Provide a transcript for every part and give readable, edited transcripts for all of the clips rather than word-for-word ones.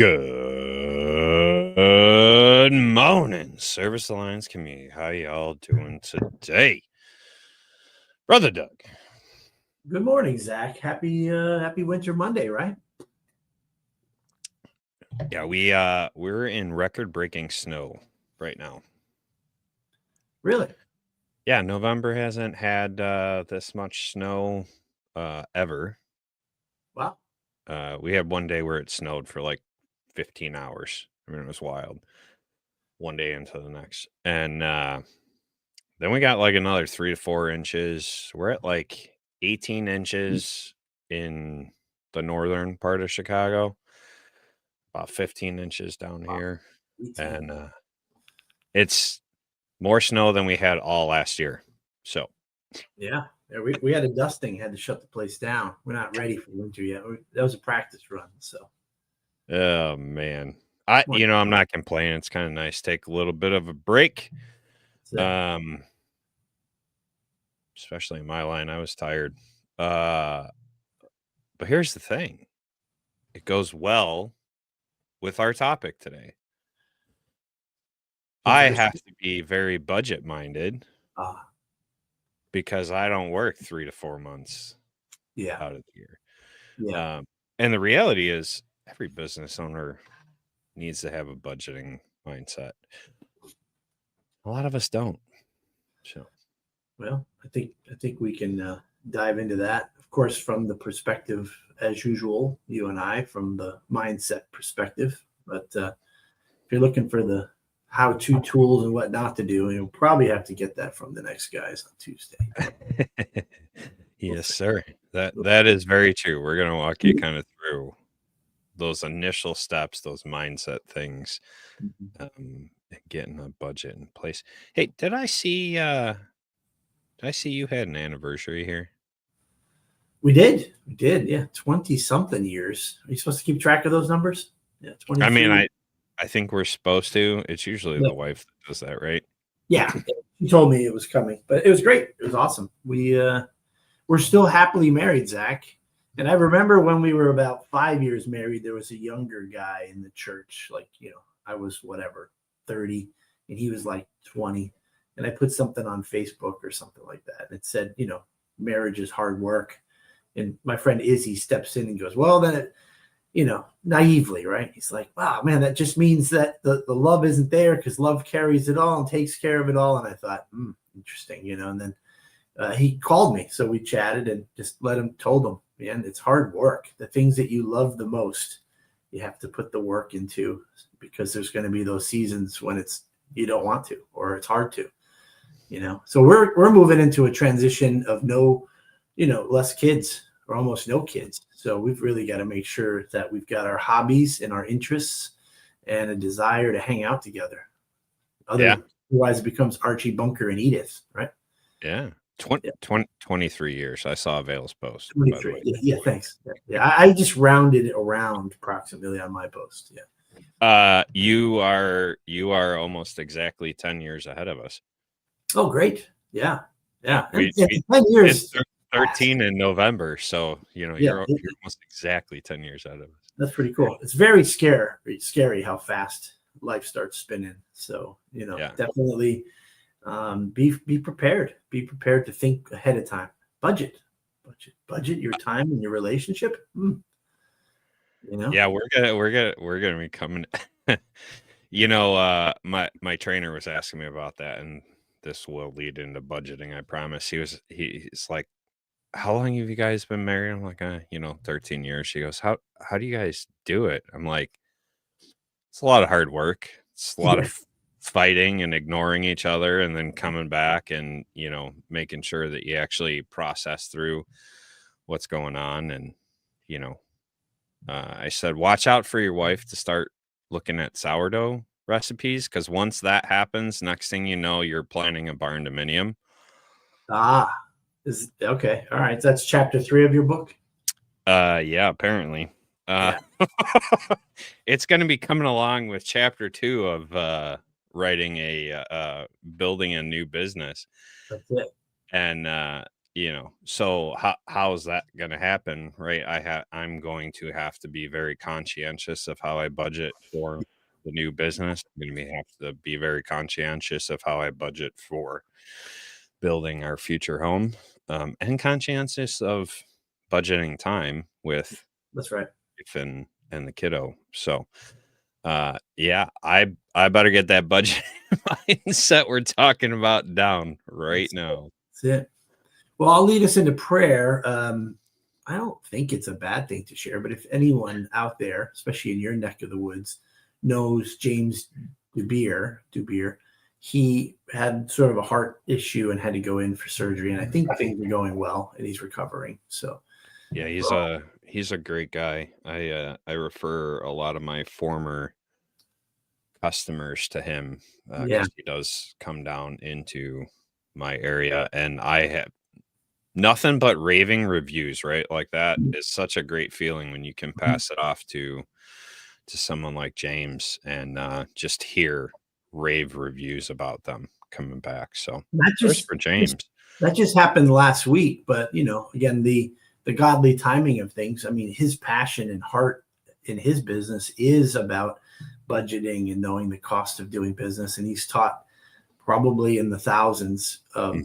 Good morning, Service Alliance community. How y'all doing today? Brother Doug. Good morning, Zach. Happy Winter Monday, right? Yeah, we're in record-breaking snow right now. Really? Yeah, November hasn't had this much snow ever. Wow. We had one day where it snowed for like 15 hours. I mean, it was wild. One day into the next. And then we got like another 3 to 4 inches. We're at like 18 inches in the northern part of Chicago, about 15 inches down here. 18. And it's more snow than we had all last year. So, Yeah, we had a dusting, had to shut the place down. We're not ready for winter yet. That was a practice run. So, oh man. I'm not complaining. It's kind of nice. Take a little bit of a break. Especially in my line, I was tired. But here's the thing. It goes well with our topic today. I have to be very budget minded because I don't work 3 to 4 months out of the year. Yeah. And the reality is every business owner needs to have a budgeting mindset. A lot of us don't. So, well, I think we can dive into that. Of course, from the perspective, as usual, you and I, from the mindset perspective. But if you're looking for the how-to tools and what not to do, you'll probably have to get that from the next guys on Tuesday. Yes, sir. That is very true. We're going to walk you kind of through those initial steps, those mindset things, getting a budget in place. Hey, did I see you had an anniversary here? We did. Yeah. 20 something years. Are you supposed to keep track of those numbers? Yeah. 23. I mean, I think we're supposed to. It's usually the wife that does that, right? Yeah. She told me it was coming, but it was great. It was awesome. We're still happily married, Zach. And I remember when we were about 5 years married, there was a younger guy in the church. Like, I was 30 and he was like 20. And I put something on Facebook or something like that. And it said, marriage is hard work. And my friend Izzy steps in and goes, well, then, naively, right? He's like, wow, man, that just means that the love isn't there because love carries it all and takes care of it all. And I thought, interesting, and then he called me. So we chatted and just told him, man, it's hard work. The things that you love the most, you have to put the work into because there's going to be those seasons when you don't want to, or it's hard to, So we're moving into a transition of less kids or almost no kids. So we've really got to make sure that we've got our hobbies and our interests and a desire to hang out together. Otherwise it becomes Archie Bunker and Edith, right? Yeah. 23 years. I saw Vale's post. 23. Yeah, thanks. Yeah, I just rounded it around approximately on my post. Yeah. You are almost exactly 10 years ahead of us. Oh, great. Yeah. And 10 years. 13 in November. So, you're almost exactly 10 years out of us. That's pretty cool. It's very scary how fast life starts spinning. So, definitely be prepared. Be prepared to think ahead of time. Budget your time and your relationship. Yeah, we're gonna be coming. My trainer was asking me about that, and this will lead into budgeting, I promise. He's like, how long have you guys been married? I'm like, 13 years. She goes, how do you guys do it? I'm like, it's a lot of hard work. It's a lot of fighting and ignoring each other and then coming back and, making sure that you actually process through what's going on. And, I said, watch out for your wife to start looking at sourdough recipes. Cause once that happens, next thing you know, you're planning a barn dominium. Okay. All right. That's chapter 3 of your book. Yeah, apparently. It's going to be coming along with chapter 2 of writing building a new business. That's it. And so how is that going to happen, right? I'm going to have to be very conscientious of how I budget for the new business. I'm going to have to be very conscientious of how I budget for building our future home, and conscientious of budgeting time with That's right. wife and the kiddo. So, yeah, I better get that budget mindset we're talking about down right now. That's it. Well, I'll lead us into prayer. I don't think it's a bad thing to share, but if anyone out there, especially in your neck of the woods, knows James Dubier, he had sort of a heart issue and had to go in for surgery, and I think things are going well and he's recovering. So Yeah, he's a great guy. I refer a lot of my former customers to him, yeah, because he does come down into my area, and I have nothing but raving reviews, right? Like that is such a great feeling when you can pass it off to someone like James and just hear rave reviews about them coming back. So that first just for James. that just happened last week, but again, the godly timing of things. I mean, his passion and heart in his business is about budgeting and knowing the cost of doing business, and he's taught probably in the thousands of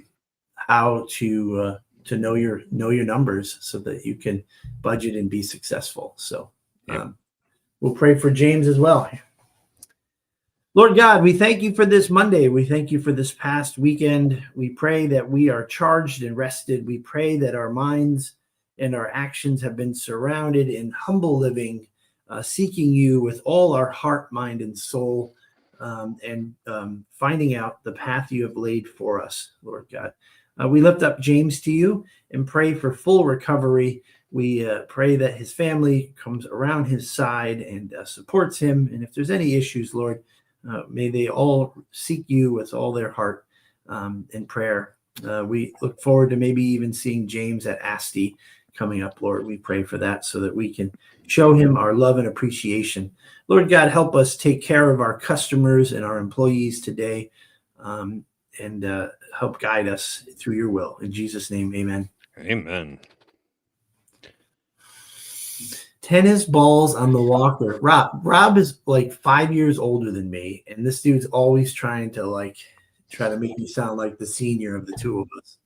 how to know your numbers so that you can budget and be successful. So we'll pray for James as well. Lord God, we thank you for this Monday. We thank you for this past weekend. We pray that we are charged and rested. We pray that our minds and our actions have been surrounded in humble living, seeking you with all our heart, mind, and soul, and finding out the path you have laid for us, Lord God. We lift up James to you and pray for full recovery. We pray that his family comes around his side and supports him. And if there's any issues, Lord, may they all seek you with all their heart in prayer. We look forward to maybe even seeing James at ASTI coming up, Lord. We pray for that so that we can show him our love and appreciation. Lord God, help us take care of our customers and our employees today, and help guide us through your will. In Jesus' name, amen. Amen. Tennis balls on the walker. Rob is like 5 years older than me, and this dude's always trying to make me sound like the senior of the two of us.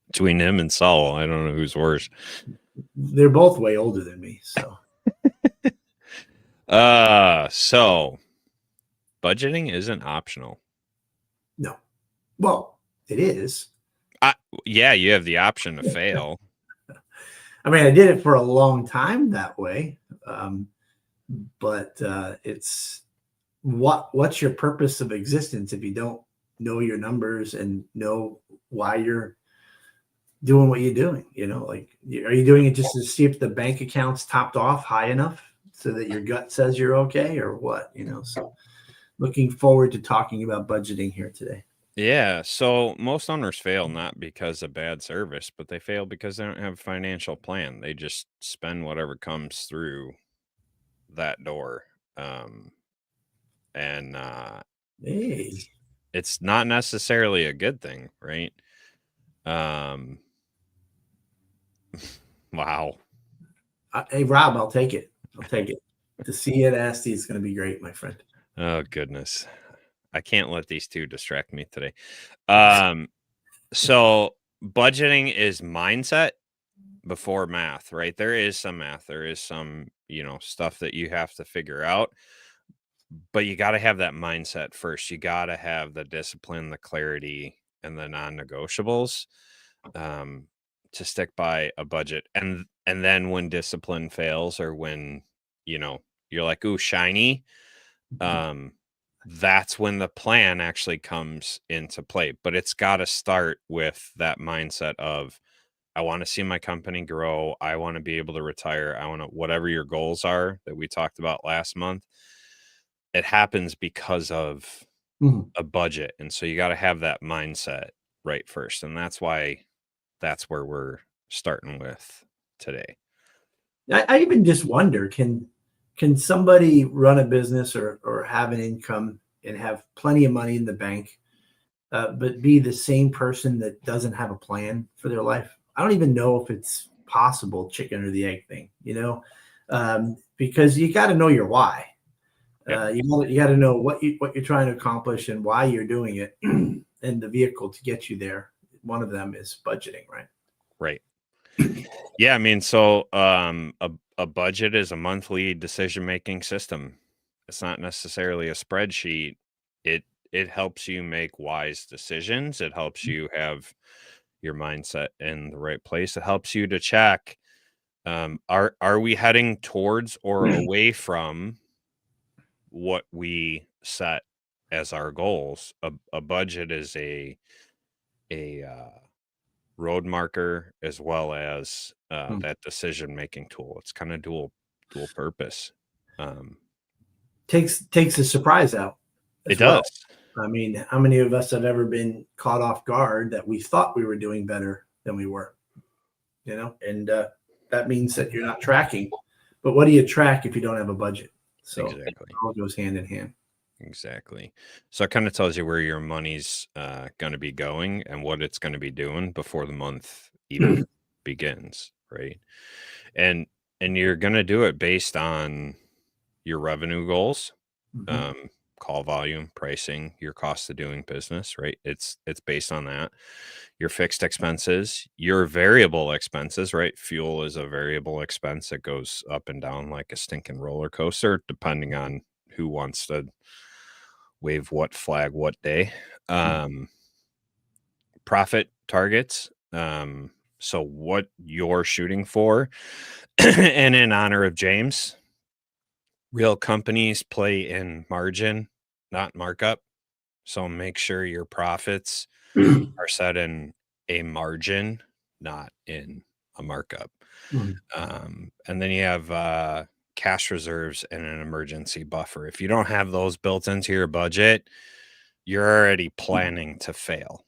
Between him and Saul, I don't know who's worse. They're both way older than me, so. So budgeting isn't optional. No. Well, it is. Yeah, you have the option to fail. I mean, I did it for a long time that way, but it's what's your purpose of existence if you don't know your numbers and know why you're doing what you're doing? Are you doing it just to see if the bank account's topped off high enough so that your gut says you're okay, or what? So looking forward to talking about budgeting here today. Yeah, so most owners fail not because of bad service, but they fail because they don't have a financial plan. They just spend whatever comes through that door. And Hey, it's not necessarily a good thing, right? Wow. Hey, Rob, I'll take it. To see you at ASTI is going to be great, my friend. Oh, goodness. I can't let these two distract me today. So budgeting is mindset before math, right? There is some math. There is some, stuff that you have to figure out, but you got to have that mindset first. You got to have the discipline, the clarity, and the non-negotiables, to stick by a budget. And then when discipline fails, or when, you're like, ooh, shiny, that's when the plan actually comes into play. But it's got to start with that mindset of, I want to see my company grow. I want to be able to retire. I want to, whatever your goals are that we talked about last month, it happens because of a budget. And so you got to have that mindset right first. And that's where we're starting with today. I even just wonder, can somebody run a business or have an income and have plenty of money in the bank but be the same person that doesn't have a plan for their life. I don't even know if it's possible, chicken or the egg thing, because you got to know your why. Yeah. You got to know what you're trying to accomplish and why you're doing it, and the vehicle to get you there. One of them is budgeting, right? Right. Yeah, I mean, so a budget is a monthly decision-making system. It's not necessarily a spreadsheet. It helps you make wise decisions. It helps you have your mindset in the right place. It helps you to check, are we heading towards or away from what we set as our goals? A budget is a road marker as well as that decision making tool. It's kind of dual purpose. Takes the surprise out It as well. does. I mean, how many of us have ever been caught off guard that we thought we were doing better than we were? And that means that you're not tracking. But what do you track if you don't have a budget? So Exactly. it all goes hand in hand. Exactly. So it kind of tells you where your money's going to be going and what it's going to be doing before the month even begins, right? And you're going to do it based on your revenue goals, call volume, pricing, your cost of doing business, right? It's based on that. Your fixed expenses, your variable expenses, right? Fuel is a variable expense that goes up and down like a stinking roller coaster, depending on who wants to wave what flag what day. Profit targets, so what you're shooting for. And in honor of James, real companies play in margin, not markup. So make sure your profits are set in a margin, not in a markup. And then you have cash reserves and an emergency buffer. If you don't have those built into your budget, you're already planning to fail.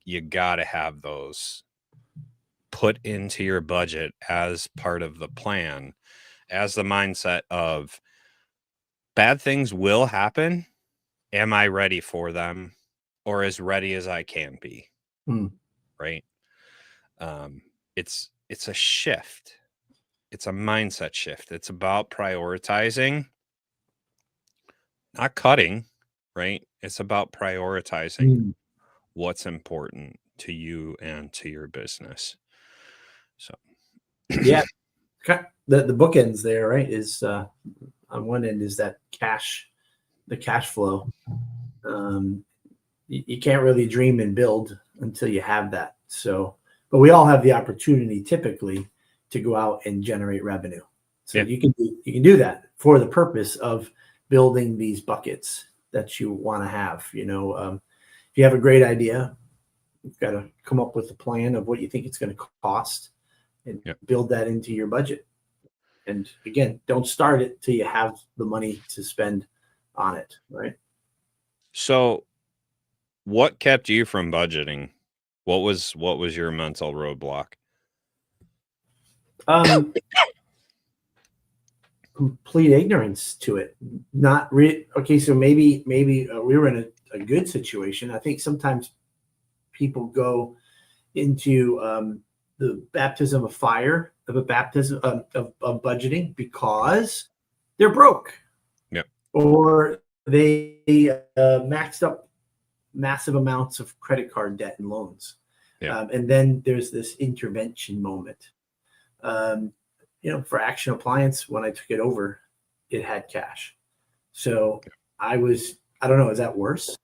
You got to have those put into your budget as part of the plan, as the mindset of bad things will happen. Am I ready for them, or as ready as I can be? Right. It's a shift. It's a mindset shift. It's about prioritizing, not cutting, right? It's about prioritizing what's important to you and to your business. So yeah, the bookends there, right, is on one end is that the cash flow. You can't really dream and build until you have that. So, but we all have the opportunity typically to go out and generate revenue. So you can do that for the purpose of building these buckets that you want to have. If you have a great idea, you've got to come up with a plan of what you think it's going to cost and build that into your budget. And again, don't start it till you have the money to spend on it, right? So what kept you from budgeting? What was your mental roadblock? Complete ignorance to it. Okay, so maybe we were in a good situation. I think sometimes people go into the baptism of fire of a baptism of budgeting because they're broke. Yep. Or they maxed up massive amounts of credit card debt and loans. And then there's this intervention moment. For Action Appliance, when I took it over, it had cash. So I don't know, is that worse?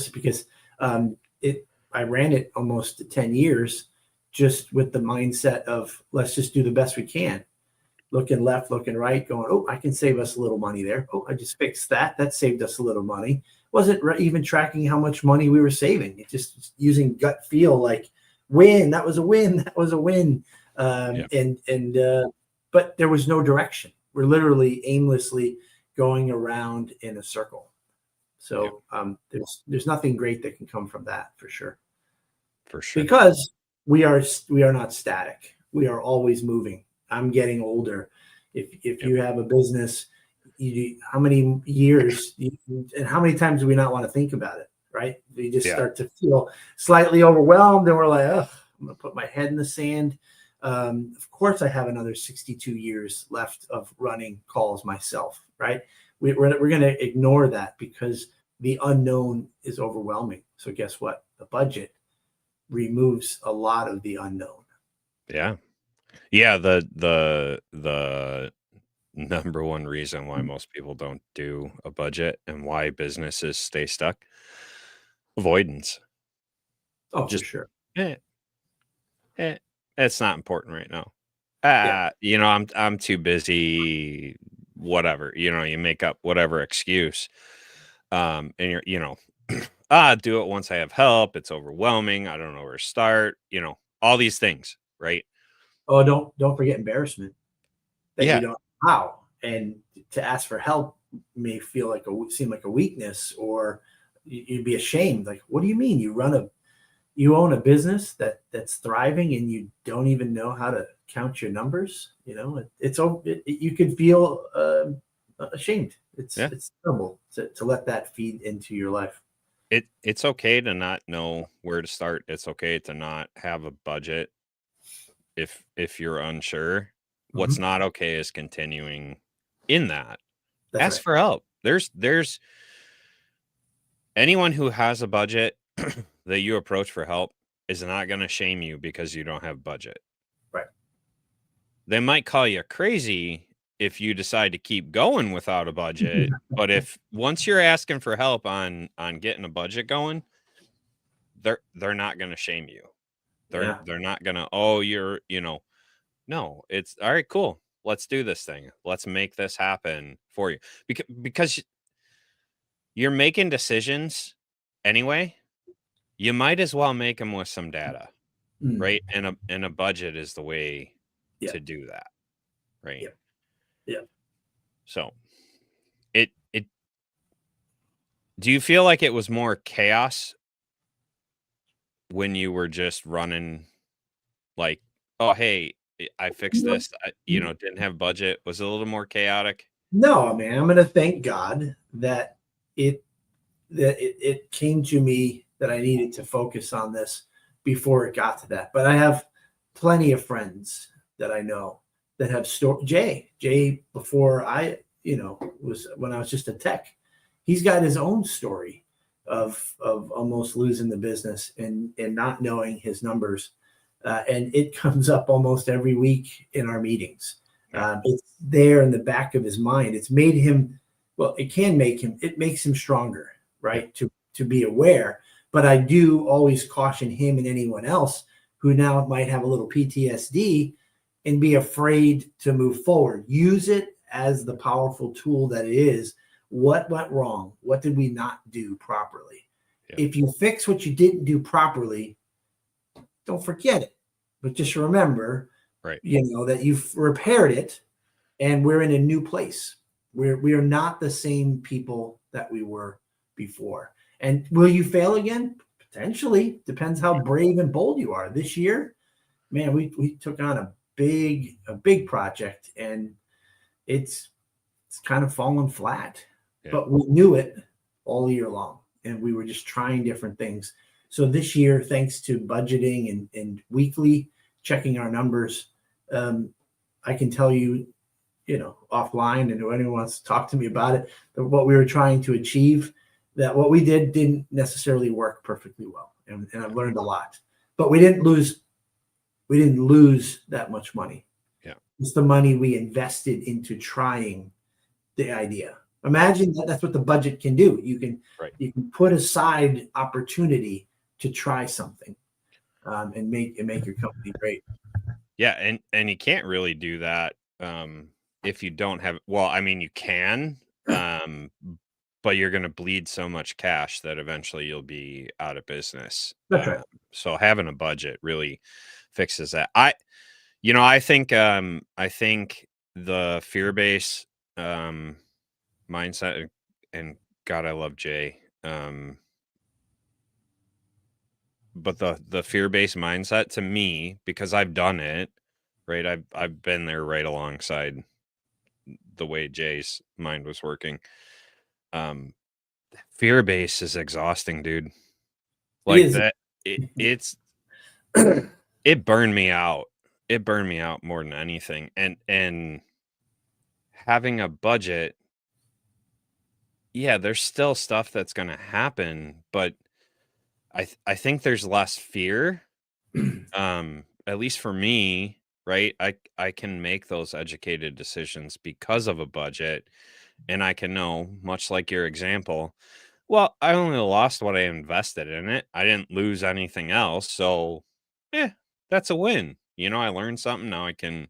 Because I ran it almost 10 years just with the mindset of let's just do the best we can. Looking left, looking right, going, oh, I can save us a little money there. Oh, I just fixed that. That saved us a little money. Wasn't even tracking how much money we were saving. It just using gut feel, like win. That was a win. That was a win. But there was no direction. We're literally aimlessly going around in a circle. So there's nothing great that can come from that, for sure. For sure. Because we are not static. We are always moving. I'm getting older. If you have a business, how many years and how many times do we not want to think about it? right? You just Yeah. start to feel slightly overwhelmed, and we're like, oh, I'm going to put my head in the sand. Of course, I have another 62 years left of running calls myself, right? We're going to ignore that because the unknown is overwhelming. So guess what? The budget removes a lot of the unknown. Yeah. Yeah, the number one reason why most people don't do a budget and why businesses stay stuck, avoidance. Oh, for Just, sure. eh, eh, it's not important right now. Yeah. I'm too busy, whatever. You make up whatever excuse. And do it once I have help. It's overwhelming. I don't know where to start. All these things, right? Oh, don't forget embarrassment that you Yeah. don't know how, and to ask for help may seem like a weakness, or you'd be ashamed. Like, what do you mean you own a business that's thriving and you don't even know how to count your numbers? You could feel ashamed. It's Yeah. it's terrible to let that feed into your life. It's okay to not know where to start. It's okay to not have a budget if you're unsure. What's Mhm. not okay is continuing in that. That's Ask right. for help. There's anyone who has a budget that you approach for help is not going to shame you because you don't have budget. Right. They might call you crazy if you decide to keep going without a budget, but if once you're asking for help on getting a budget going, they're not going to shame you. Yeah. They're not going to, oh, no, it's all right, cool. Let's do this thing. Let's make this happen for you. Because you're making decisions anyway, you might as well make them with some data, Mm. right? And a budget is the way Yeah. to do that, right? Yeah. Yeah. So, it do you feel like it was more chaos when you were just running like, "Oh, hey, I fixed No, this." Didn't have budget. Was it a little more chaotic? no, man. I'm gonna thank God it it came to me that I needed to focus on this before it got to that. But I have plenty of friends that I know that have Jay before was when I was just a tech. He's got his own story of almost losing the business and not knowing his numbers, and it comes up almost every week in our meetings. Yeah. It's there in the back of his mind. It's made him, well, it makes him stronger, right? To be aware. But I do always caution him and anyone else who now might have a little PTSD and be afraid to move forward. Use it as the powerful tool that it is. What went wrong? What did we not do properly? Yeah. If you fix what you didn't do properly, don't forget it. But just remember, Right. That you've repaired it, and we're in a new place. We are not the same people that we were before. And will you fail again? Potentially. Depends how brave and bold you are. This year, man, we took on a big project, and it's kind of fallen flat. Yeah. But we knew it all year long, and we were just trying different things. So this year, thanks to budgeting and weekly checking our numbers, I can tell you, offline, and if anyone wants to talk to me about it, that what we were trying to achieve, that what we did didn't necessarily work perfectly well. And I've learned a lot, but we didn't lose that much money. Yeah. It's the money we invested into trying the idea. Imagine that's what the budget can do. You can put aside opportunity to try something, and make your company great. Yeah, and you can't really do that if you don't have, well, I mean, you can, but you're going to bleed so much cash that eventually you'll be out of business. That's right. So having a budget really fixes that. I think the fear base mindset, and God, I love Jay. But the fear-based mindset, to me, because I've done it, right? I've been there right alongside the way Jay's mind was working. fear base is exhausting, dude. It Like is. that, it burned me out. It burned me out more than anything. And having a budget, yeah, there's still stuff that's going to happen, but I think there's less fear. At least for me, right? I can make those educated decisions because of a budget, and I can know, much like your example, well, I only lost what I invested in it. I didn't lose anything else. So, that's a win. I learned something. Now I can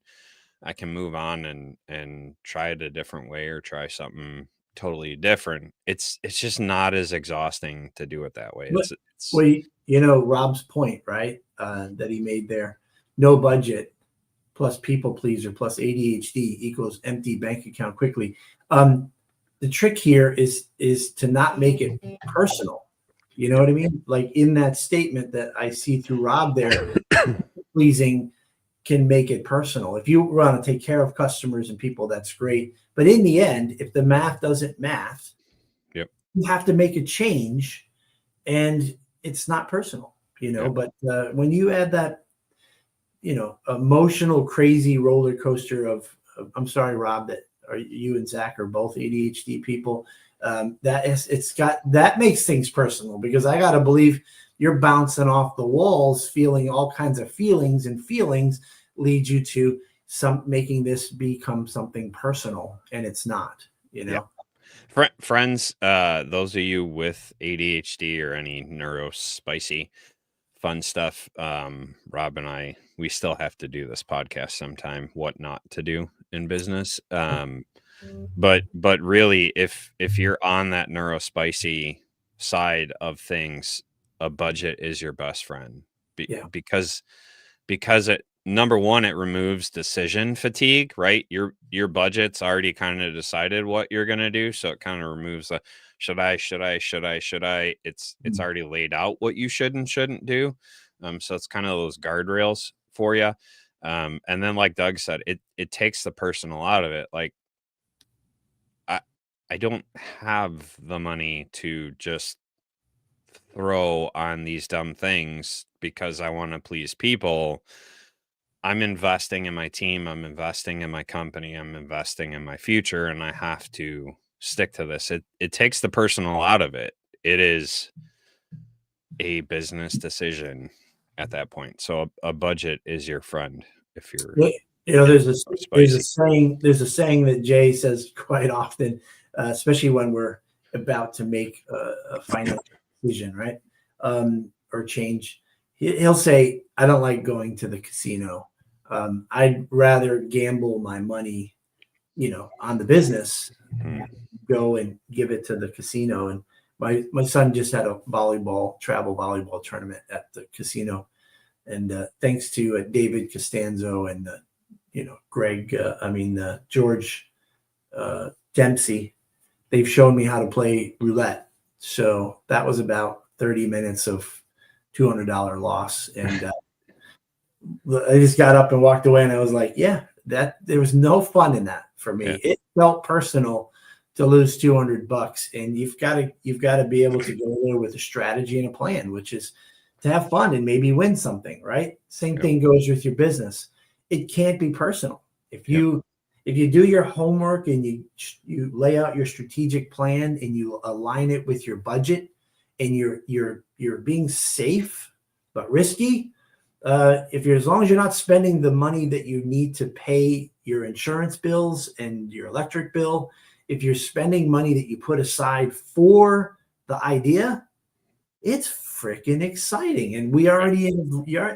move on and try it a different way or try something totally different. It's just not as exhausting to do it that way. But It's well, Rob's point, right? That he made there. No budget plus people pleaser plus ADHD equals empty bank account quickly. The trick here is to not make it personal. You know what I mean? Like in that statement that I see through Rob there, pleasing can make it personal. If you want to take care of customers and people, that's great. But in the end, if the math doesn't math, yep, you have to make a change, and it's not personal, yep. But when you add that, emotional, crazy roller coaster I'm sorry, Rob, that you and Zach are both ADHD people. That makes things personal, because I got to believe you're bouncing off the walls, feeling all kinds of feelings, and feelings lead you to making this become something personal, and it's not, Yep. Friends, those of you with ADHD or any neurospicy fun stuff, Rob and I, we still have to do this podcast sometime, what not to do in business. But really, if you're on that neurospicy side of things, a budget is your best friend. Because it, number one, it removes decision fatigue, right? Your budget's already kind of decided what you're going to do, so it kind of removes the should I. It's already laid out what you should and shouldn't do. So it's kind of those guardrails for you. And then, like Doug said, it takes the personal out of it. Like, I don't have the money to just throw on these dumb things because I want to please people. I'm investing in my team. I'm investing in my company. I'm investing in my future, and I have to stick to this. It takes the personal out of it. It is a business decision at that point. So a budget is your friend if you're there's a spicy. saying that Jay says quite often, especially when we're about to make a financial decision, right? Or change. He'll say, I don't like going to the casino. I'd rather gamble my money, on the business, go and give it to the casino. And my son just had a travel volleyball tournament at the casino. And thanks to David Costanzo and George Dempsey, they've shown me how to play roulette. So that was about 30 minutes of $200 loss. And I just got up and walked away, and I was like, yeah, there was no fun in that for me. Yeah. It felt personal to lose $200, and you've got to be able to go there with a strategy and a plan, which is to have fun and maybe win something, right? Same thing goes with your business. It can't be personal. If you do your homework and you lay out your strategic plan and you align it with your budget, and you're being safe but risky, as long as you're not spending the money that you need to pay your insurance bills and your electric bill, if you're spending money that you put aside for the idea, it's freaking exciting. And we already,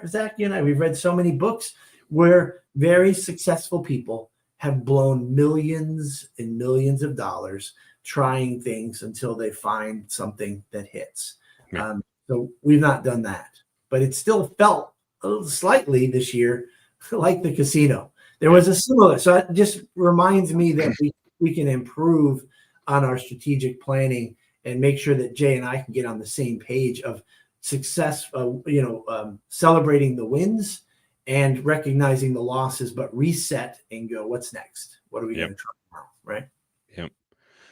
Zach, you and I, we've read so many books where very successful people have blown millions and millions of dollars trying things until they find something that hits. Yeah. So we've not done that, but it still felt slightly this year like the casino. There was a similar, so it just reminds me that we can improve on our strategic planning and make sure that Jay and I can get on the same page of success, celebrating the wins and recognizing the losses, but reset and go, what's next? What are we going to try tomorrow? Right. Yep.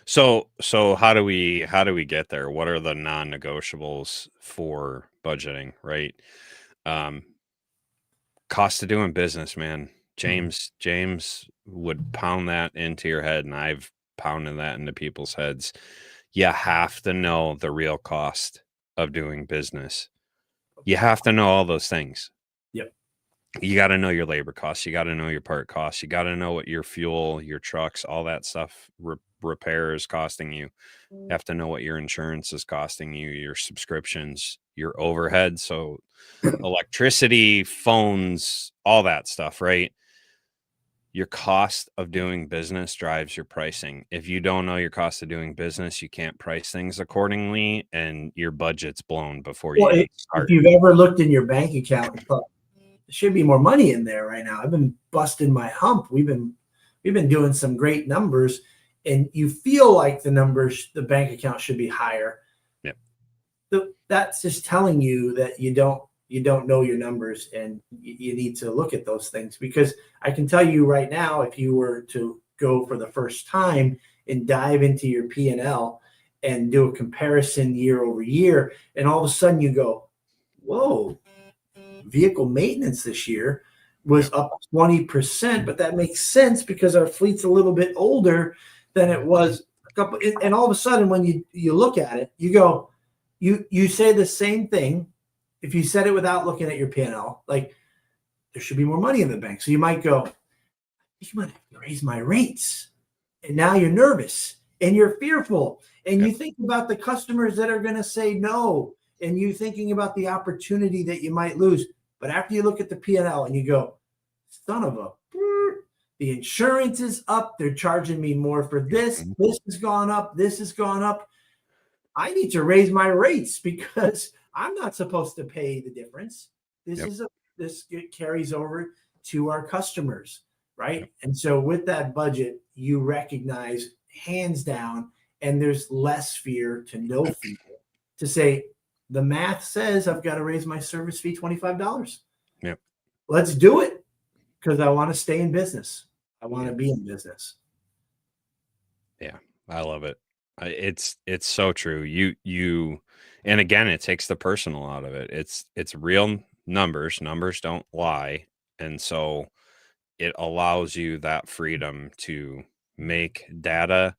So how do we get there? What are the non-negotiables for budgeting, right? Um, Cost of doing business, man. Mhm. James would pound that into your head, and I've pounded that into people's heads. You have to know the real cost of doing business. You have to know all those things. Yep. You got to know your labor costs. You got to know your part costs. You got to know what your fuel, your trucks, all that stuff, repair is costing you. You have to know what your insurance is costing you, your subscriptions, your overhead. So electricity, phones, all that stuff, right? Your cost of doing business drives your pricing. If you don't know your cost of doing business, you can't price things accordingly, and your budget's blown before you Well, even if start. you've ever looked in your bank account and thought there should be more money in there right now, I've been busting my hump. We've been doing some great numbers, and you feel like the bank account should be higher. Yep. That's just telling you that you don't know your numbers, and you need to look at those things, because I can tell you right now, if you were to go for the first time and dive into your P&L and do a comparison year over year, and all of a sudden you go, whoa, vehicle maintenance this year was Yep. up 20%, but that makes sense because our fleet's a little bit older than it was a couple. And all of a sudden, when you look at it, you go, you say the same thing. If you said it without looking at your P&L, like, there should be more money in the bank. So you might go, you might have to raise my rates. And now you're nervous and you're fearful. And Yep. you think about the customers that are going to say no. And you thinking about the opportunity that you might lose. But after you look at the P&L and you go, son of a, the insurance is up. They're charging me more for this. Mhm. This has gone up. This has gone up. I need to raise my rates because I'm not supposed to pay the difference. This Yep. is a this carries over to our customers, Yep. right? And so with that budget, you recognize hands down, and there's less fear to no fear to say the math says I've got to raise my service fee $25. Yep. Let's do it because I want to stay in business. I want to Yep. be in business. Yeah. I love it. It's so true. And again, it takes the personal out of it. It's real numbers. Numbers don't lie. And so it allows you that freedom to make data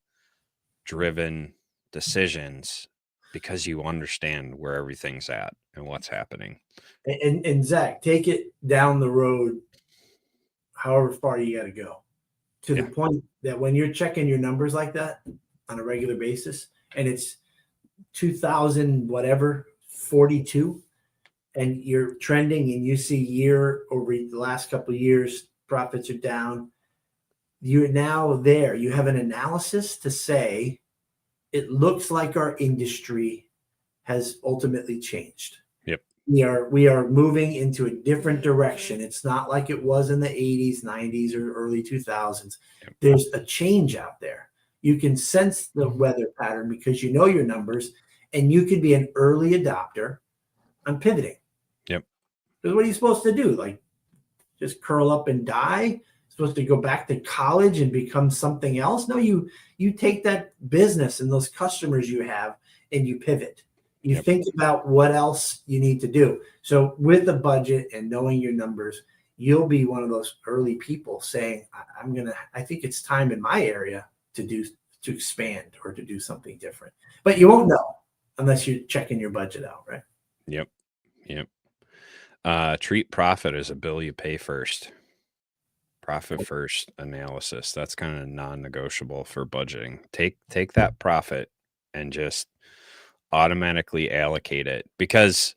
driven decisions because you understand where everything's at and what's happening. And Zach, take it down the road however far you got to go, to the Yeah. point that when you're checking your numbers like that on a regular basis, and it's 2000 whatever 42, and you're trending and you see year over the last couple of years profits are down, you're now there, you have an analysis to say it looks like our industry has ultimately changed. Yep. We are moving into a different direction. It's not like it was in the 80s, 90s, or early 2000s. Yep. There's a change out there. You can sense the weather pattern because you know your numbers, and you can be an early adopter on pivoting. Yep. Because what are you supposed to do? Like, just curl up and die? Supposed to go back to college and become something else? No, you take that business and those customers you have and you pivot. You Yep. think about what else you need to do. So with the budget and knowing your numbers, you'll be one of those early people saying, I think it's time in my area to expand or to do something different. But you won't know unless you're checking your budget out, right? Yep. Yep. Treat profit as a bill you pay first. Profit first analysis. That's kind of non-negotiable for budgeting. Take that profit and just automatically allocate it, because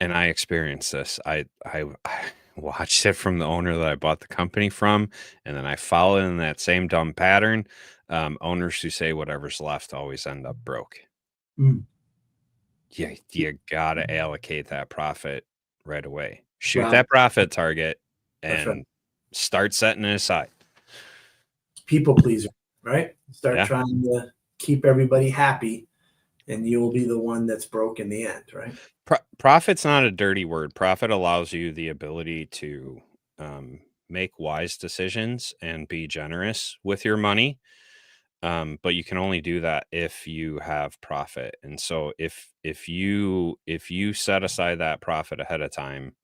and I experienced this. I watched it from the owner that I bought the company from, and then I followed in that same dumb pattern. Owners who say whatever's left always end up broke. Mm. Yeah, you gotta allocate that profit right away. Shoot Well, that profit target that's right. and start setting it aside. People pleaser, right? Start Yeah. trying to keep everybody happy, and you'll be the one that's broke in the end, right? Profit's not a dirty word. Profit allows you the ability to make wise decisions and be generous with your money. But you can only do that if you have profit. And so if you set aside that profit ahead of time,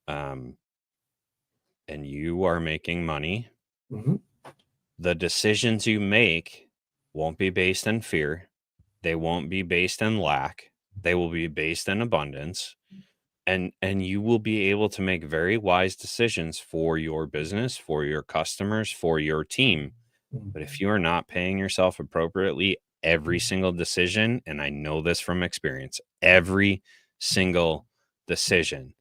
um, and you are making money, Mhm. the decisions you make won't be based in fear. They won't be based in lack. They will be based in abundance. And you will be able to make very wise decisions for your business, for your customers, for your team. But if you are not paying yourself appropriately, every single decision, and I know this from experience, every single decision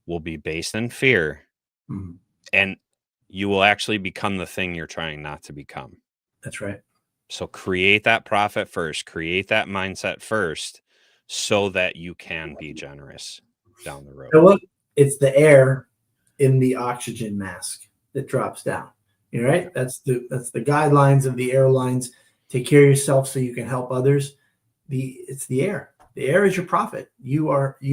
will be based in fear, Mhm. and you will actually become the thing you're trying not to become. That's right. So create that profit first, create that mindset first so that you can be generous down the road. You know what? It's the air in the oxygen mask that drops down. You're right. That's the guidelines of the airlines. Take care of yourself so you can help others. It's the air. The air is your profit. You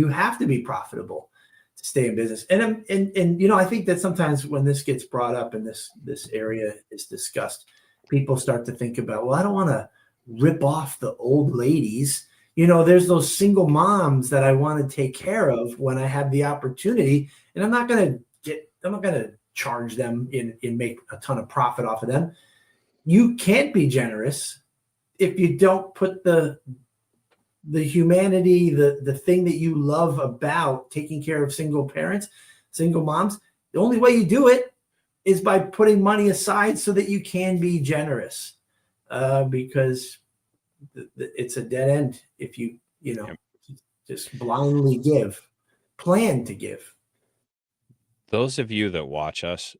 have to be profitable to stay in business. And I think that sometimes when this gets brought up and this area is discussed, people start to think about, well, I don't want to rip off the old ladies. There's those single moms that I want to take care of when I have the opportunity, and I'm not going to charge them and make a ton of profit off of them. You can't be generous if you don't put the humanity, the thing that you love about taking care of single parents, single moms. The only way you do it is by putting money aside so that you can be generous, because it's a dead end if you Yep. just blindly plan to give. Those of you that watch us,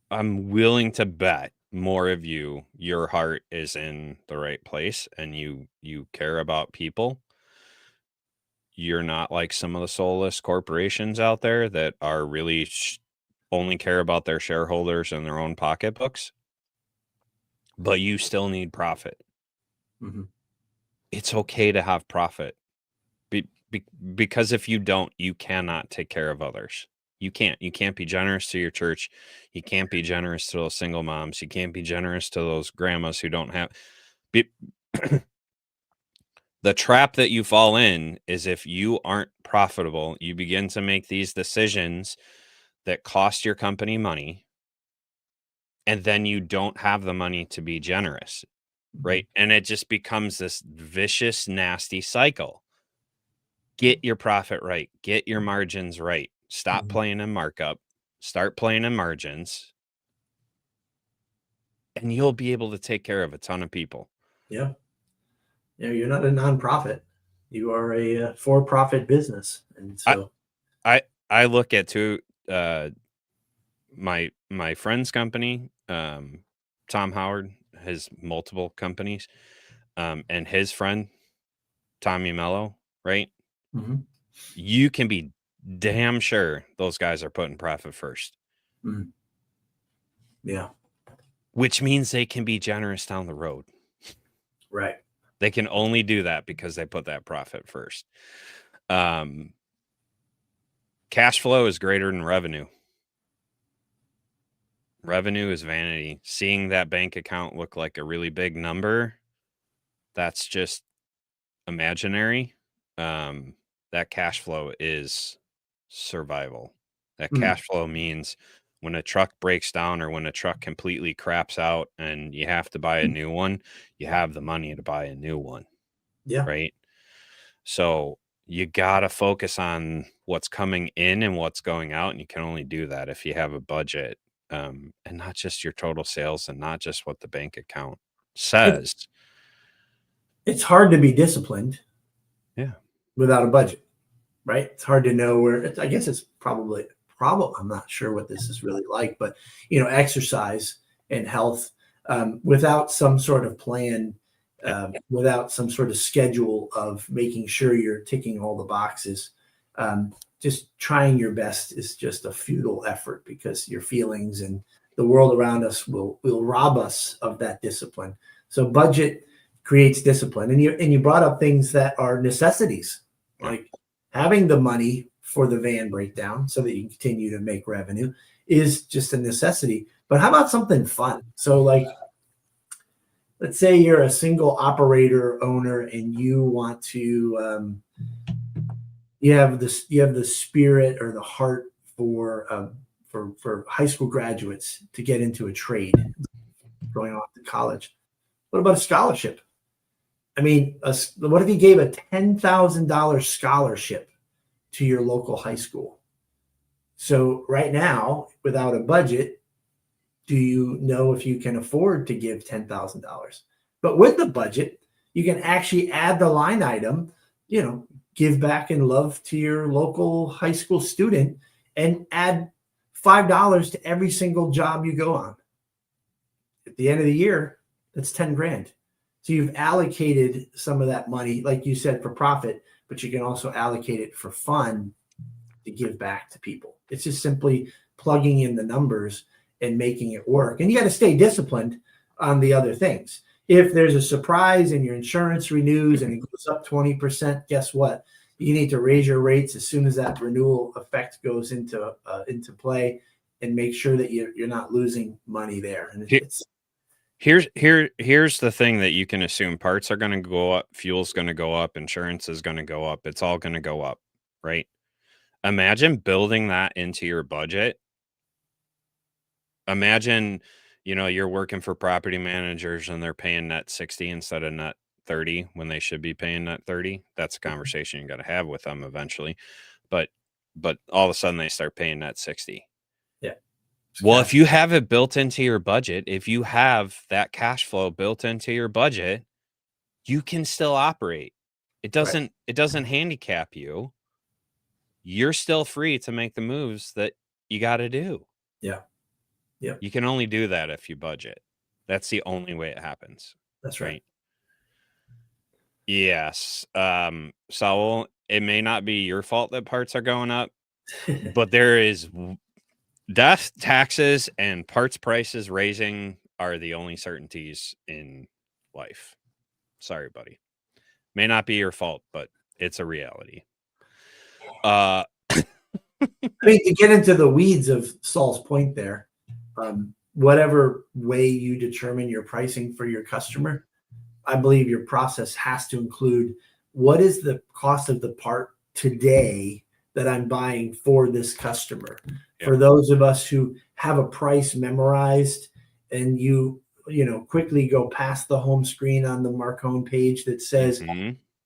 I'm willing to bet more of you, your heart is in the right place and you care about people. You're not like some of the soulless corporations out there that are really only care about their shareholders and their own pocketbooks, but you still need profit. Mm-hmm. It's okay to have profit because if you don't, you cannot take care of others. You can't be generous to your church. You can't be generous to those single moms. You can't be generous to those grandmas who don't have. Be, the trap that you fall in is if you aren't profitable, you begin to make these decisions that cost your company money, and then you don't have the money to be generous, right? And it just becomes this vicious, nasty cycle. Get your profit right, get your margins right. Stop Mm-hmm. playing in markup, start playing in margins, and you'll be able to take care of a ton of people. Yeah. You're not a nonprofit. You are a for-profit business. And so I look at my friend's company, Tom Howard has multiple companies, and his friend Tommy Mello, right? Mhm. You can be damn sure those guys are putting profit first. Mhm. Yeah. Which means they can be generous down the road. Right. They can only do that because they put that profit first. Cash flow is greater than revenue. Revenue is vanity. Seeing that bank account look like a really big number, that's just imaginary. That cash flow is survival. That Mm. cash flow means when a truck breaks down or when a truck completely craps out and you have to buy a new one, you have the money to buy a new one, Yeah. right? So you got to focus on what's coming in and what's going out. And you can only do that if you have a budget, and not just your total sales and not just what the bank account It, says. it's hard to be disciplined Yeah. without a budget, right? It's hard to know where. I guess it's probably. I'm not sure what this is really like, but exercise and health, without some sort of plan, without some sort of schedule of making sure you're ticking all the boxes, just trying your best is just a futile effort because your feelings and the world around us will rob us of that discipline. So budget creates discipline, and you brought up things that are necessities, like having the money for the van breakdown so that you can continue to make revenue is just a necessity. But how about something fun? So like let's say you're a single operator owner and you want to, you have the spirit or the heart for high school graduates to get into a trade going off to college. What about a scholarship? I mean, what if you gave a $10,000 scholarship to your local high school? So right now, without a budget, do you know if you can afford to give $10,000? But with the budget, you can actually add the line item, give back in love to your local high school student and add $5 to every single job you go on. At the end of the year, that's 10 grand. So you've allocated some of that money, like you said, for profit, but you can also allocate it for fun to give back to people. It's just simply plugging in the numbers and making it work. And you got to stay disciplined on the other things. If there's a surprise and your insurance renews and it goes up 20%, guess what? You need to raise your rates as soon as that renewal effect goes into play, and make sure that you're not losing money there. And Here's the thing that you can assume: parts are going to go up, fuel's going to go up, insurance is going to go up. It's all going to go up, right? Imagine building that into your budget. Imagine, you're working for property managers and they're paying net 60 instead of net 30 when they should be paying net 30. That's a conversation you got to have with them eventually. But all of a sudden they start paying net 60. Yeah. Well, if you have it built into your budget, if you have that cash flow built into your budget, you can still operate. It doesn't handicap you. You're still free to make the moves that you got to do. Yeah. Yeah. You can only do that if you budget. That's the only way it happens. That's right. Yes. Saul, it may not be your fault that parts are going up, but there is death, taxes, and parts prices raising are the only certainties in life. Sorry, buddy. May not be your fault, but it's a reality. I mean, to get into the weeds of Saul's point there, whatever way you determine your pricing for your customer, I believe your process has to include what is the cost of the part today that I'm buying for this customer. Yep. For those of us who have a price memorized and you quickly go past the home screen on the Marcone page that says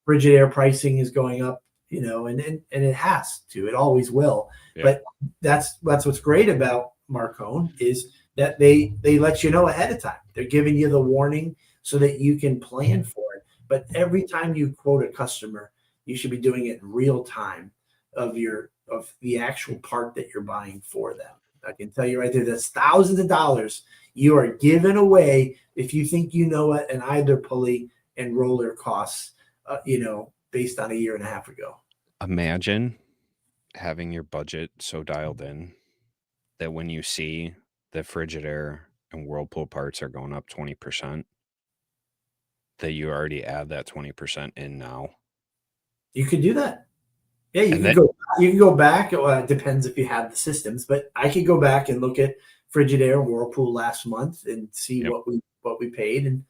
Frigidaire pricing is going up, and it has to, it always will. Yep. But that's what's great about Marcone is that they let you know ahead of time. They're giving you the warning so that you can plan for it. But every time you quote a customer, you should be doing it in real time of the actual part that you're buying for them. I can tell you right there, that's thousands of dollars you are giving away if you think what an idler pulley and roller costs, based on a year and a half ago. Imagine having your budget so dialed in that when you see that Frigidaire and Whirlpool parts are going up 20%, that you already add that 20% in now. You could do that. Yeah, you can go back. Well, it depends if you have the systems, but I could go back and look at Frigidaire and Whirlpool last month and see what we paid, and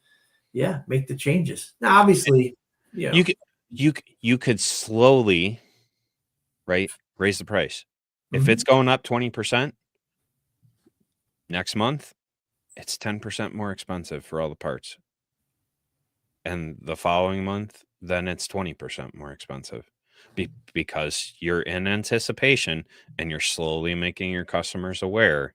make the changes. Now, obviously, you could slowly, raise the price. If it's going up 20% next month, it's 10% more expensive for all the parts. And the following month, then it's 20% more expensive because you're in anticipation and you're slowly making your customers aware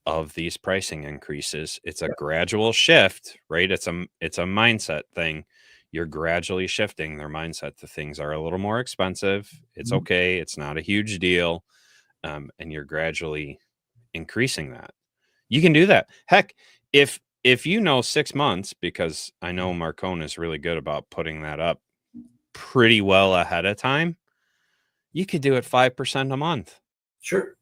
of these pricing increases. It's a gradual shift, right? It's a mindset thing. You're gradually shifting their mindset to things are a little more expensive. It's okay. It's not a huge deal. And you're gradually increasing that. You can do that. Heck, if 6 months, because I know Marcone is really good about putting that up pretty well ahead of time, you could do it 5% a month. Sure.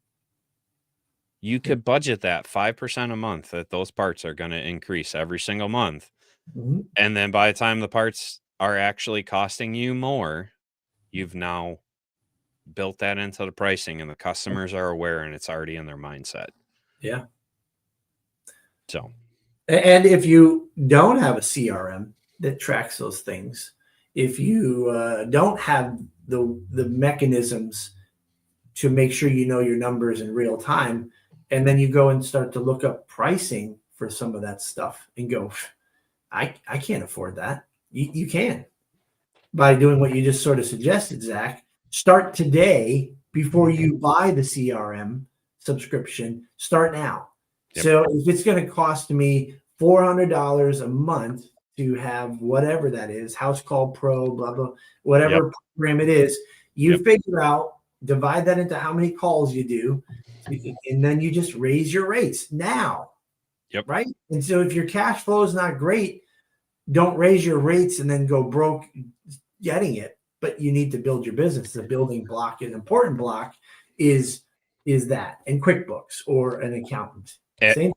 You could budget that 5% a month that those parts are going to increase every single month. And then by the time the parts are actually costing you more, you've now built that into the pricing and the customers are aware and it's already in their mindset. Yeah. So. And if you don't have a CRM that tracks those things, if you don't have the mechanisms to make sure you know your numbers in real time, and then you go and start to look up pricing for some of that stuff and go, I can't afford that. You can by doing what you just sort of suggested, Zach. Start today before you buy the CRM subscription. Start now. Yep. So if it's going to cost me $400 a month to have whatever that is, House Call Pro, blah blah, whatever program it is, you figure out, divide that into how many calls you do, and then you just raise your rates now. Yep. Right. And so if your cash flow is not great, don't raise your rates and then go broke getting it. But you need to build your business. The building block, an important block, is that, and QuickBooks or an accountant. Same.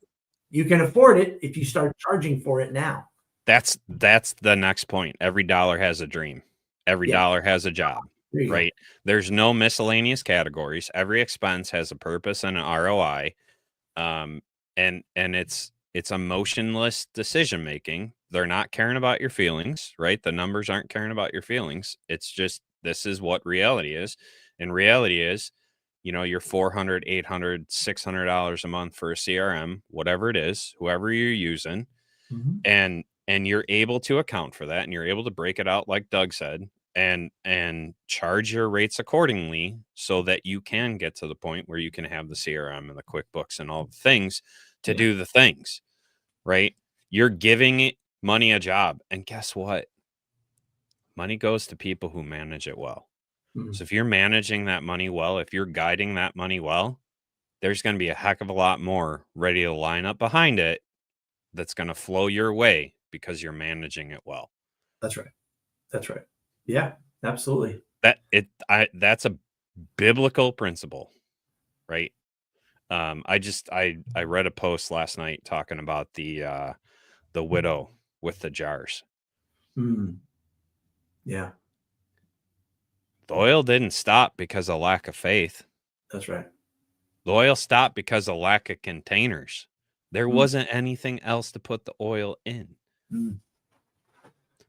You can afford it if you start charging for it now. That's the next point. Every dollar has a dream. Every dollar has a job. Right? There's no miscellaneous categories. Every expense has a purpose and an ROI. And it's emotionless decision making. They're not caring about your feelings, right? The numbers aren't caring about your feelings. It's just, this is what reality is. And reality is, you're $400, $800, $600 a month for a CRM, whatever it is, whoever you're using. And you're able to account for that, and you're able to break it out, like Doug said, and charge your rates accordingly, so that you can get to the point where you can have the CRM and the QuickBooks and all the things to do the things, right? You're giving money a job. And guess what? Money goes to people who manage it well. So if you're managing that money well, if you're guiding that money well, there's going to be a heck of a lot more ready to line up behind it that's going to flow your way because you're managing it well. That's right. That's right. Yeah, absolutely. That's a biblical principle, right? I read a post last night talking about the widow with the jars. Yeah. The oil didn't stop because of lack of faith. That's right. The oil stopped because of lack of containers. There wasn't anything else to put the oil in.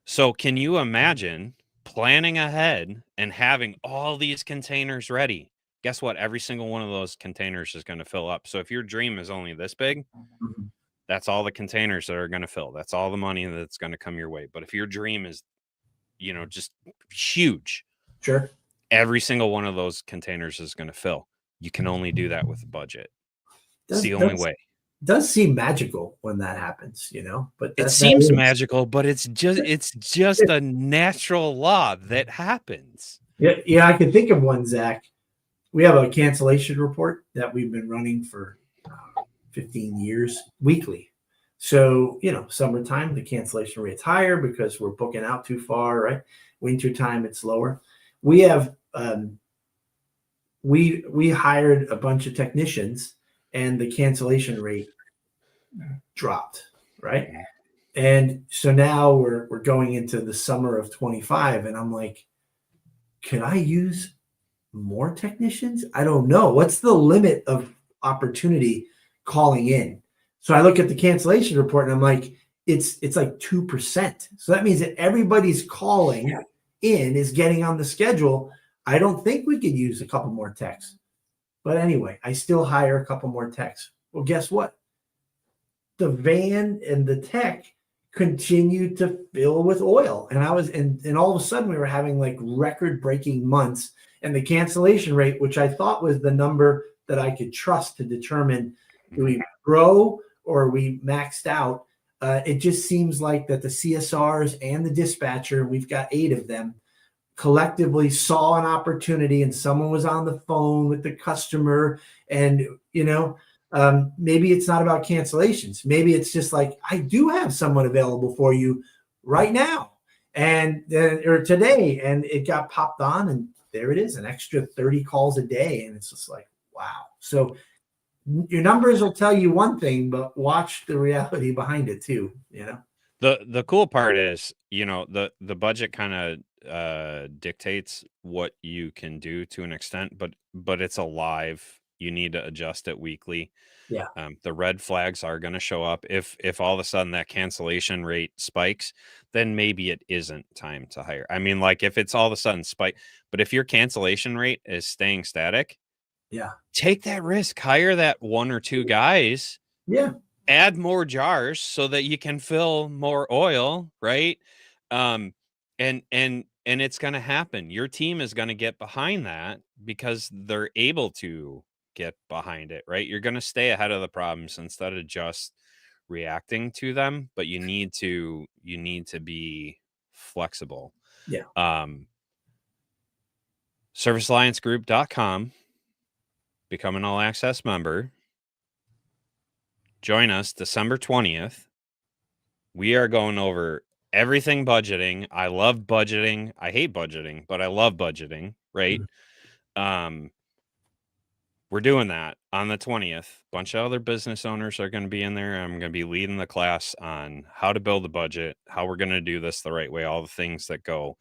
So can you imagine planning ahead and having all these containers ready? Guess what? Every single one of those containers is going to fill up. So if your dream is only this big, that's all the containers that are going to fill. That's all the money that's going to come your way. But if your dream is, just huge, sure, every single one of those containers is going to fill. You can only do that with a budget. It's the only way. Does seem magical when that happens, but it seems magical, but it's just a natural law that happens. Yeah, I can think of one, Zach. We have a cancellation report that we've been running for 15 years weekly. So, summertime, the cancellation rate's higher because we're booking out too far, right? Wintertime, it's lower. We have, we hired a bunch of technicians, and the cancellation rate dropped, right? And so now we're going into the summer of 25, and I'm like, can I use more technicians? I don't know. What's the limit of opportunity calling in? So I look at the cancellation report, and I'm like, it's like 2%. So that means that everybody's calling in is getting on the schedule. I don't think we could use a couple more techs. But anyway, I still hire a couple more techs. Well, guess what? The van and the tech continued to fill with oil. And and all of a sudden we were having like record-breaking months. And the cancellation rate, which I thought was the number that I could trust to determine, do we grow or are we maxed out? It just seems like that the CSRs and the dispatcher, we've got 8 of them, collectively saw an opportunity, and someone was on the phone with the customer, and maybe it's not about cancellations. Maybe it's just like, I do have someone available for you right now, or today, and it got popped on, and there it is, an extra 30 calls a day, and it's just like, wow. So your numbers will tell you one thing, but watch the reality behind it too. The cool part is, the budget kind of dictates what you can do to an extent, but it's alive. You need to adjust it weekly. Yeah. The red flags are going to show up. If all of a sudden that cancellation rate spikes, then maybe it isn't time to hire. I mean, like if it's all of a sudden spike, but if your cancellation rate is staying static, Yeah. take that risk. Hire that 1 or 2 guys. Yeah. Add more jars so that you can fill more oil, right? And it's going to happen. Your team is going to get behind that because they're able to get behind it, right? You're going to stay ahead of the problems instead of just reacting to them, but you need to be flexible. Yeah. ServiceAllianceGroup.com, become an all access member. Join us December 20th. We are going over everything budgeting. I love budgeting. I hate budgeting, but I love budgeting, right? We're doing that on the 20th. A bunch of other business owners are going to be in there. I'm going to be leading the class on how to build a budget, how we're going to do this the right way, all the things that go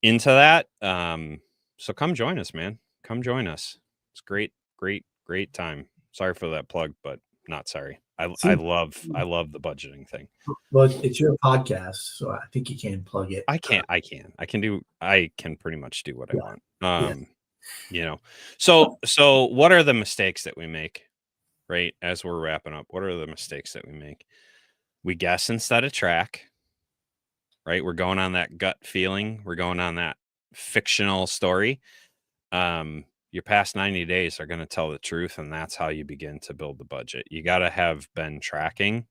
into that. So come join us, man. Come join us. It's great time. Sorry for that plug, but not sorry. I love the budgeting thing. Well, it's your podcast, so I think you can plug it. I can pretty much do what I want. So what are the mistakes that we make, right? As we're wrapping up, what are the mistakes that we make? We guess instead of track, right? We're going on that gut feeling. We're going on that fictional story. Your past 90 days are going to tell the truth, and that's how you begin to build the budget. You got to have been tracking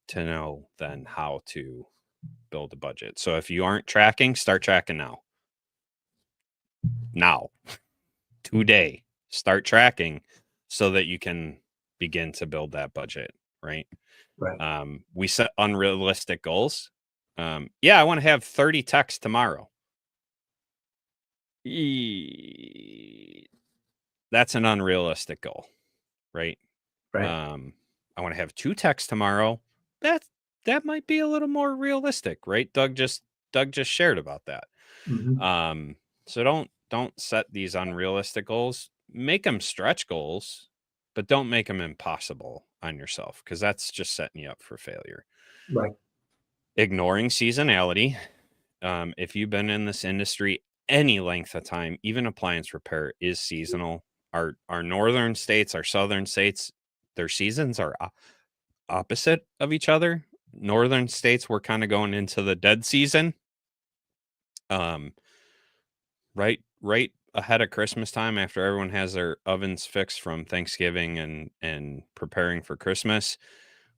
to know then how to build a budget. So if you aren't tracking, start tracking now. Today, start tracking so that you can begin to build that budget, right? We set unrealistic goals. I want to have 30 texts tomorrow. That's an unrealistic goal, right? I want to have 2 texts tomorrow. That might be a little more realistic, right? Doug just shared about that. So don't set these unrealistic goals. Make them stretch goals, but don't make them impossible on yourself, because that's just setting you up for failure. Right. Ignoring seasonality. If you've been in this industry any length of time, even appliance repair is seasonal. Our northern states, our southern states, their seasons are opposite of each other. Northern states, we're kind of going into the dead season. Right ahead of Christmas time, after everyone has their ovens fixed from Thanksgiving and preparing for Christmas,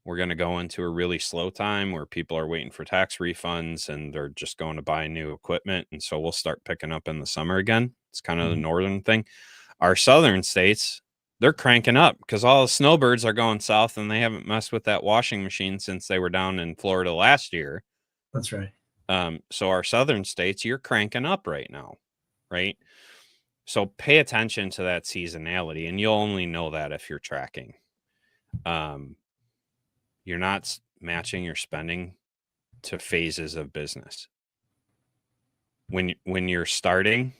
we're going to go into a really slow time where people are waiting for tax refunds and they're just going to buy new equipment. And so we'll start picking up in the summer again. It's kind of the northern thing. Our southern states, they're cranking up because all the snowbirds are going south and they haven't messed with that washing machine since they were down in Florida last year. That's right. So our southern states, you're cranking up right now, right? So pay attention to that seasonality, and you'll only know that if you're tracking. You're not matching your spending to phases of business. When you're starting,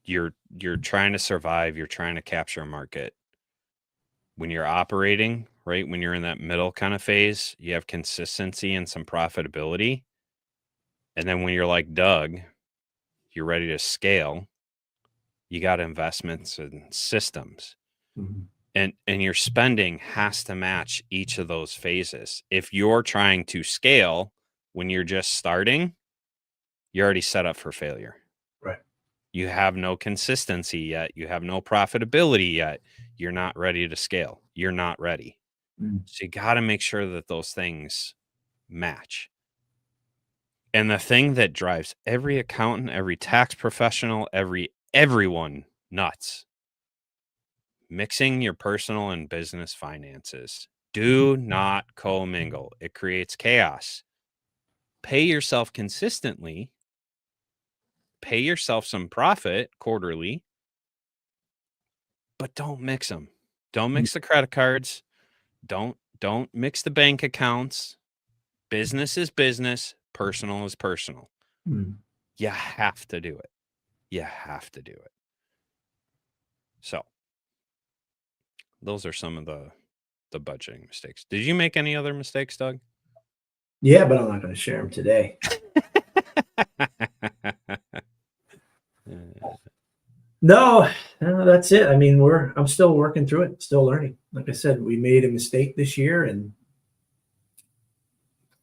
you're trying to survive, you're trying to capture a market. When you're operating, right, when you're in that middle kind of phase, you have consistency and some profitability. And then when you're like Doug, you're ready to scale, you got investments and systems. And your spending has to match each of those phases. If you're trying to scale when you're just starting, you're already set up for failure. Right. You have no consistency yet. You have no profitability yet. You're not ready to scale. You're not ready. So you got to make sure that those things match. And the thing that drives every accountant, every tax professional, everyone nuts: mixing your personal and business finances. Do not commingle. It creates chaos. Pay yourself consistently. Pay yourself some profit quarterly, but don't mix them. Don't mix the credit cards. Don't mix the bank accounts. Business is business. Personal is personal. You have to do it. You have to do it. So those are some of the budgeting mistakes. Did you make any other mistakes, Doug? Yeah, but I'm not going to share them today. No, that's it. I mean, I'm still working through it, still learning. Like I said, we made a mistake this year, and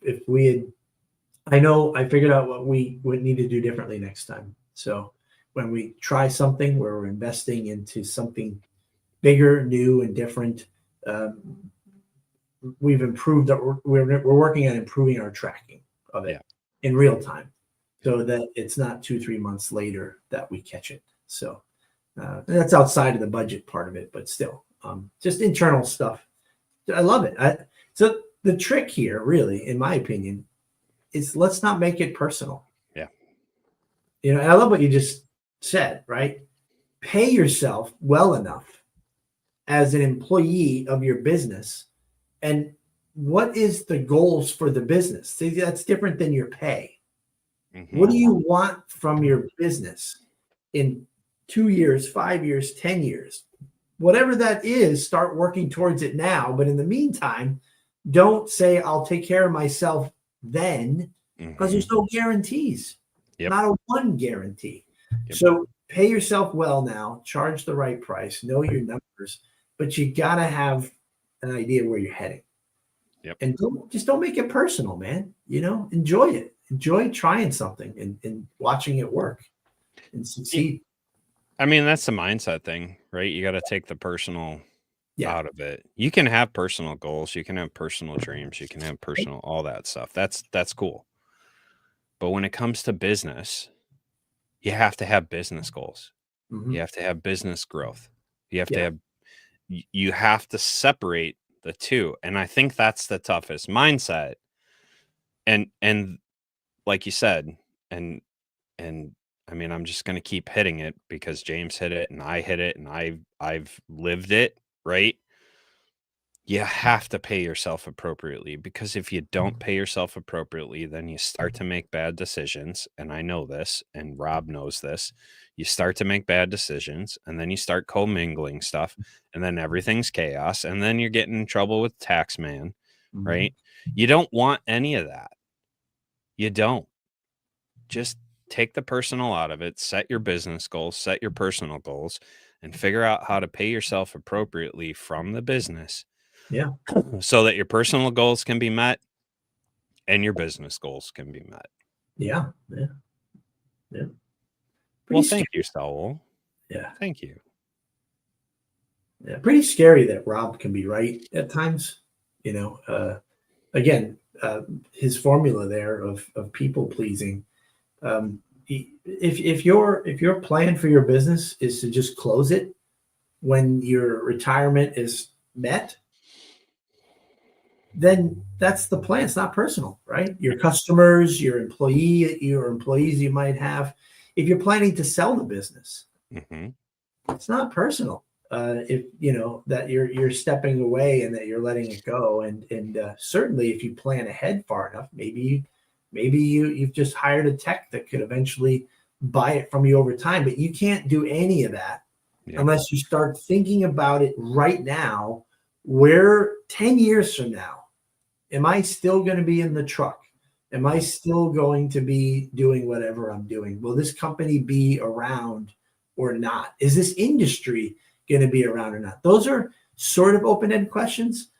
if we had, I figured out what we would need to do differently next time. So when we try something where we're investing into something bigger, new, and different, we've improved. We're working on improving our tracking of it in real time, so that it's not 2-3 months later that we catch it. So that's outside of the budget part of it, but still, just internal stuff. I love it. So the trick here, really, in my opinion, is let's not make it personal. Yeah. And I love what you just said, right? Pay yourself well enough as an employee of your business. And what is the goals for the business? See, that's different than your pay. Mm-hmm. What do you want from your business in 2 years, 5 years, 10 years? Whatever that is, start working towards it now. But in the meantime, don't say, I'll take care of myself then, because there's no guarantees. Not a one guarantee. So pay yourself well now, charge the right price, know your numbers, but you got to have an idea where you're heading. And don't make it personal, man. Enjoy it. Enjoy trying something and watching it work and succeed. I mean, that's the mindset thing, right? You got to take the personal out of it. You can have personal goals, you can have personal dreams, you can have personal, all that stuff. That's cool. But when it comes to business, you have to have business goals. Mm-hmm. You have to have business growth. You have to separate the two. And I think that's the toughest mindset. And like you said, and I mean, I'm just going to keep hitting it because James hit it and I hit it and I've lived it, right? You have to pay yourself appropriately, because if you don't pay yourself appropriately, then you start to make bad decisions. And I know this, and Rob knows this. You start to make bad decisions, and then you start commingling stuff, and then everything's chaos, and then you're getting in trouble with tax man, right? You don't want any of that. You don't. Just take the personal out of it, set your business goals, set your personal goals, and figure out how to pay yourself appropriately from the business. Yeah. So that your personal goals can be met and your business goals can be met. Yeah. Well, thank you, Saul. Yeah. Thank you. Yeah. Pretty scary that Rob can be right at times. Again, his formula there of people pleasing. If your plan for your business is to just close it when your retirement is met, then that's the plan. It's not personal, right? Your customers, your employees you might have. If you're planning to sell the business, it's not personal. If that you're stepping away and that you're letting it go, and certainly if you plan ahead far enough, maybe you've just hired a tech that could eventually buy it from you over time. But you can't do any of that unless you start thinking about it right now. Where 10 years from now, am I still going to be in the truck? Am I still going to be doing whatever I'm doing? Will this company be around or not? Is this industry going to be around or not? Those are sort of open-ended questions,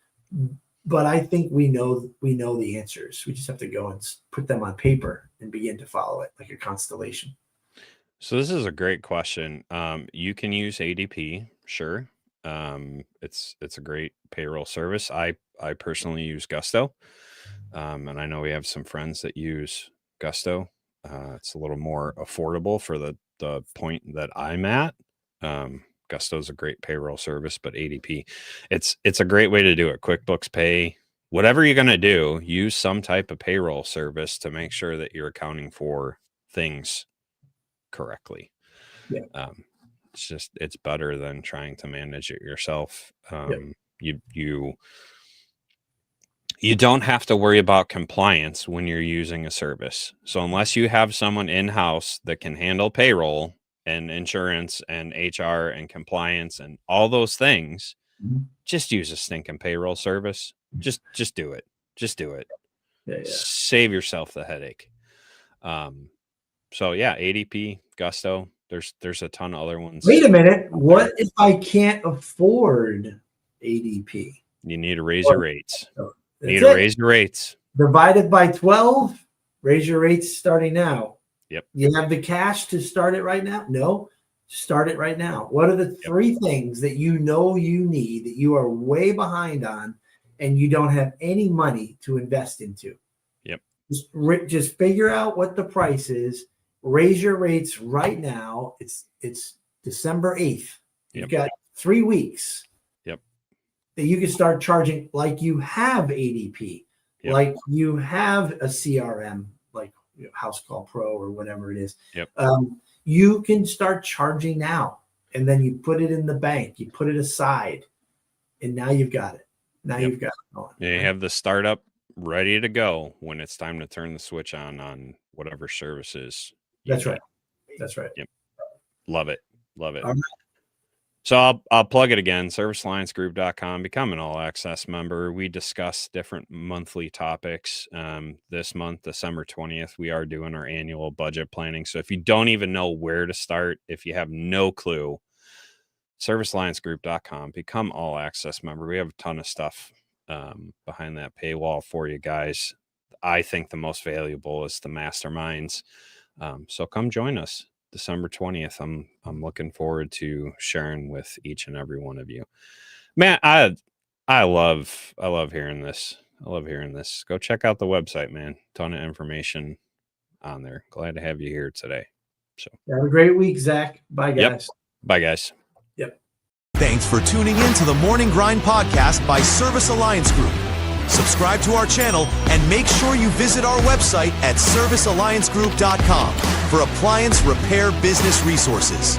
but I think we know the answers. We just have to go and put them on paper and begin to follow it like a constellation. So this is a great question. You can use ADP, sure. It's a great payroll service. I personally use Gusto. And I know we have some friends that use Gusto. It's a little more affordable for the point that I'm at. Gusto is a great payroll service, but ADP, it's a great way to do it. QuickBooks Pay, whatever you're going to do, use some type of payroll service to make sure that you're accounting for things correctly. Yeah. It's better than trying to manage it yourself. You don't have to worry about compliance when you're using a service. So unless you have someone in-house that can handle payroll and insurance and HR and compliance and all those things, just use a stinking payroll service. Just do it. Just do it. Yeah. Save yourself the headache. So yeah, ADP, Gusto. There's a ton of other ones. Wait a minute. What if I can't afford ADP? You need to raise your rates. Raise your rates. Divided by 12. Raise your rates starting now. Yep. You have the cash to start it right now? No. Start it right now. What are the three things that you know you need that you are way behind on and you don't have any money to invest into? Yep. Just figure out what the price is. Raise your rates right now. It's December 8th. You've got 3 weeks. Yep. That you can start charging like you have ADP, like you have a CRM, like House Call Pro or whatever it is. Yep. You can start charging now, and then you put it in the bank. You put it aside, and now you've got it. Now you've got it going. Yeah, you have the startup ready to go when it's time to turn the switch on whatever services. That's right. That's right. Yep. Love it. Love it. All right. So I'll plug it again, servicealliancegroup.com, become an all access member. We discuss different monthly topics. This month, December 20th, we are doing our annual budget planning. So if you don't even know where to start, if you have no clue, servicealliancegroup.com, become all access member. We have a ton of stuff behind that paywall for you guys. I think the most valuable is the masterminds. So come join us December 20th. I'm looking forward to sharing with each and every one of you. Man, I love hearing this. I love hearing this. Go check out the website, man. Ton of information on there. Glad to have you here today. So have a great week, Zach. Bye, guys. Yep. Bye, guys. Yep. Thanks for tuning in to the Morning Grind podcast by Service Alliance Group. Subscribe to our channel and make sure you visit our website at servicealliancegroup.com for appliance repair business resources.